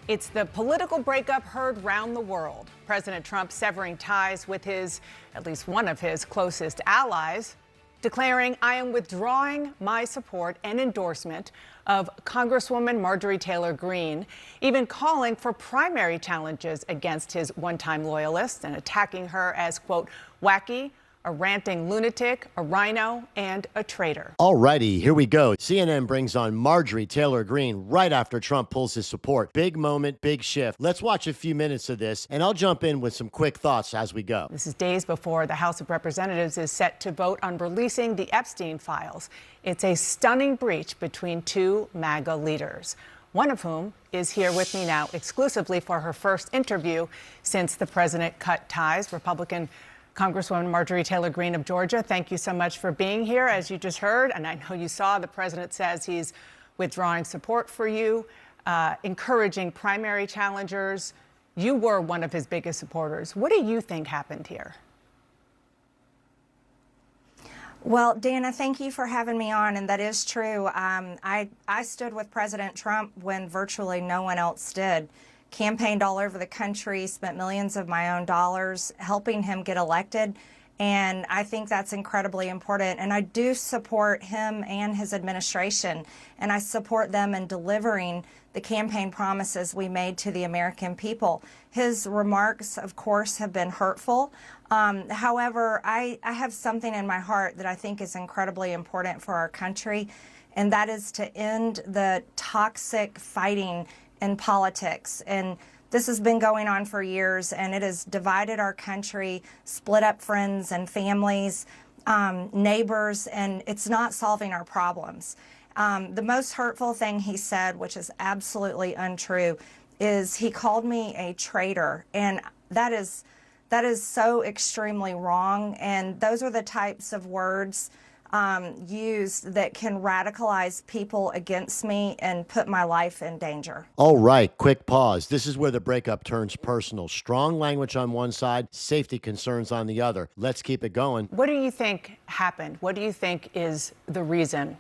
It's the political breakup heard round the world. President Trump severing ties with at least one of his closest allies, declaring, "I am withdrawing my support and endorsement of Congresswoman Marjorie Taylor Greene," even calling for primary challenges against his one-time loyalists and attacking her as, quote, wacky, a ranting lunatic, a rhino, and a traitor. Alrighty, here we go. CNN brings on Marjorie Taylor Greene right after Trump pulls his support. Big moment, big shift. Let's watch a few minutes of this, and I'll jump in with some quick thoughts as we go. This is days before the House of Representatives is set to vote on releasing the Epstein files. It's a stunning breach between two MAGA leaders, one of whom is here with me now exclusively for her first interview since the president cut ties. Republican Congresswoman Marjorie Taylor Greene of Georgia, thank you so much for being here. As you just heard, and I know you saw, the president says he's withdrawing support for you, encouraging primary challengers. You were one of his biggest supporters. What do you think happened here? Well, Dana, thank you for having me on, and that is true. I stood with President Trump when virtually no one else did. Campaigned all over the country, spent millions of my own dollars helping him get elected, and I think that's incredibly important. And I do support him and his administration, and I support them in delivering the campaign promises we made to the American people. His remarks, of course, have been hurtful. However, I have something in my heart that I think is incredibly important for our country, and that is to end the toxic fighting in politics. And this has been going on for years, and it has divided our country, split up friends and families, neighbors, and it's not solving our problems. The most hurtful thing he said, which is absolutely untrue, is he called me a traitor, and that is so extremely wrong. And those are the types of words used that can radicalize people against me and put my life in danger. All right, quick pause. This is where the breakup turns personal. Strong language on one side, safety concerns on the other. Let's keep it going. What do you think happened? What do you think is the reason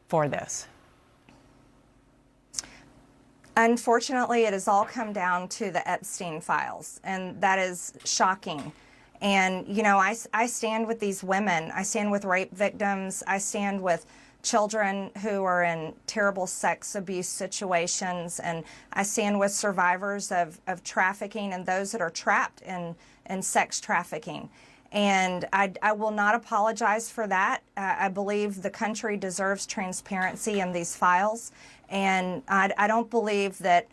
for this? Unfortunately, it has all come down to the Epstein files, and that is shocking. And, you know, I stand with these women. I stand with rape victims. I stand with children who are in terrible sex abuse situations. And I stand with survivors of trafficking and those that are trapped in sex trafficking. And I will not apologize for that. I believe the country deserves transparency in these files. And I don't believe that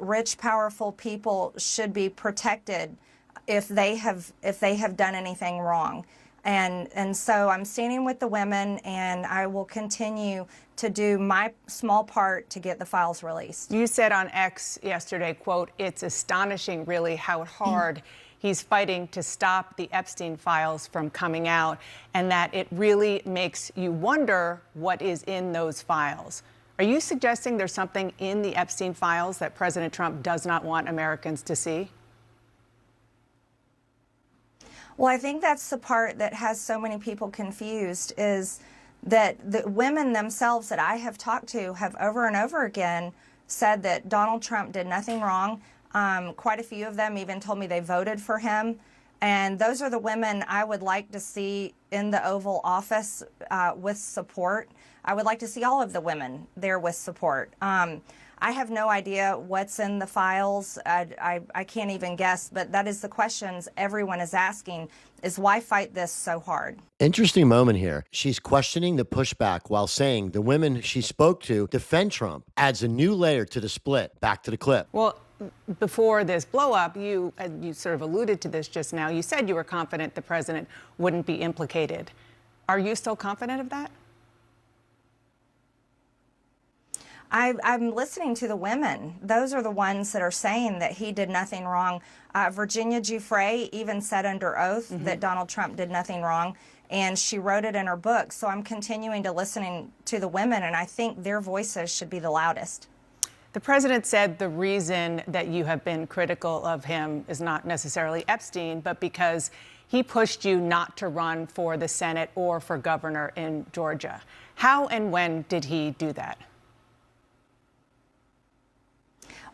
rich, powerful people should be protected if they have done anything wrong. And so I'm standing with the women, and I will continue to do my small part to get the files released. You said on X yesterday, quote, "It's astonishing really how hard he's fighting to stop the Epstein files from coming out, and that it really makes you wonder what is in those files." Are you suggesting there's something in the Epstein files that President Trump does not want Americans to see? Well, I think that's the part that has so many people confused, is that the women themselves that I have talked to have over and over again said that Donald Trump did nothing wrong. Quite a few of them even told me they voted for him. And those are the women I would like to see in the Oval Office with support. I would like to see all of the women there with support. I have no idea what's in the files. I can't even guess, but that is the questions everyone is asking, is why fight this so hard? Interesting moment here. She's questioning the pushback while saying the women she spoke to defend Trump. Adds a new layer to the split. Back to the clip. Well, before this blow-up, you sort of alluded to this just now. You said you were confident the president wouldn't be implicated. Are you still confident of that? I'm listening to the women. Those are the ones that are saying that he did nothing wrong. Virginia Giuffre even said under oath that Donald Trump did nothing wrong, and she wrote it in her book. So I'm continuing to listen to the women, and I think their voices should be the loudest. The president said the reason that you have been critical of him is not necessarily Epstein, but because he pushed you not to run for the Senate or for governor in Georgia. How and when did he do that?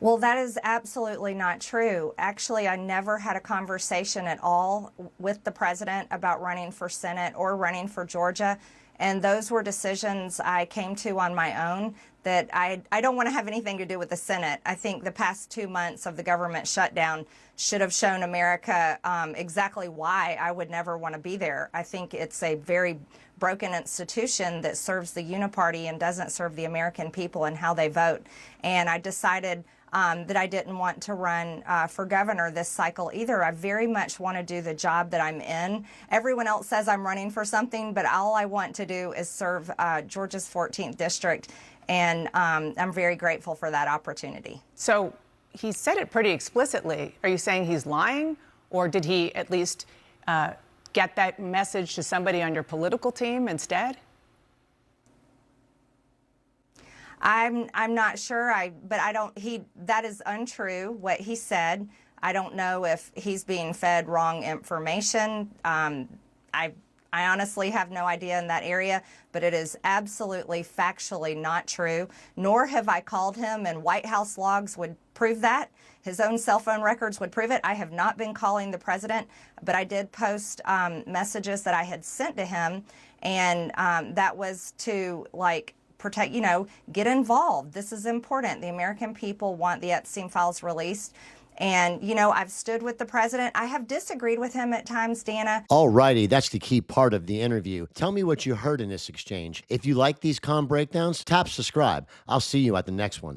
Well, that is absolutely not true. Actually, I never had a conversation at all with the president about running for Senate or running for Georgia. And those were decisions I came to on my own, that I don't want to have anything to do with the Senate. I think the past 2 months of the government shutdown should have shown America exactly why I would never want to be there. I think it's a very broken institution that serves the uniparty and doesn't serve the American people and how they vote. And I decided that I didn't want to run for governor this cycle either. I very much want to do the job that I'm in. Everyone else says I'm running for something, but all I want to do is serve Georgia's 14th district, and I'm very grateful for that opportunity. So he said it pretty explicitly. Are you saying he's lying, or did he at least get that message to somebody on your political team instead? I'm not sure. But I don't. That is untrue what he said. I don't know if he's being fed wrong information. I honestly have no idea in that area, but it is absolutely factually not true. Nor have I called him, and White House logs would prove that. His own cell phone records would prove it. I have not been calling the president, but I did post messages that I had sent to him, and that was to protect, get involved. This is important. The American people want the Epstein files released. And, I've stood with the president. I have disagreed with him at times, Dana. All righty, that's the key part of the interview. Tell me what you heard in this exchange. If you like these calm breakdowns, tap subscribe. I'll see you at the next one.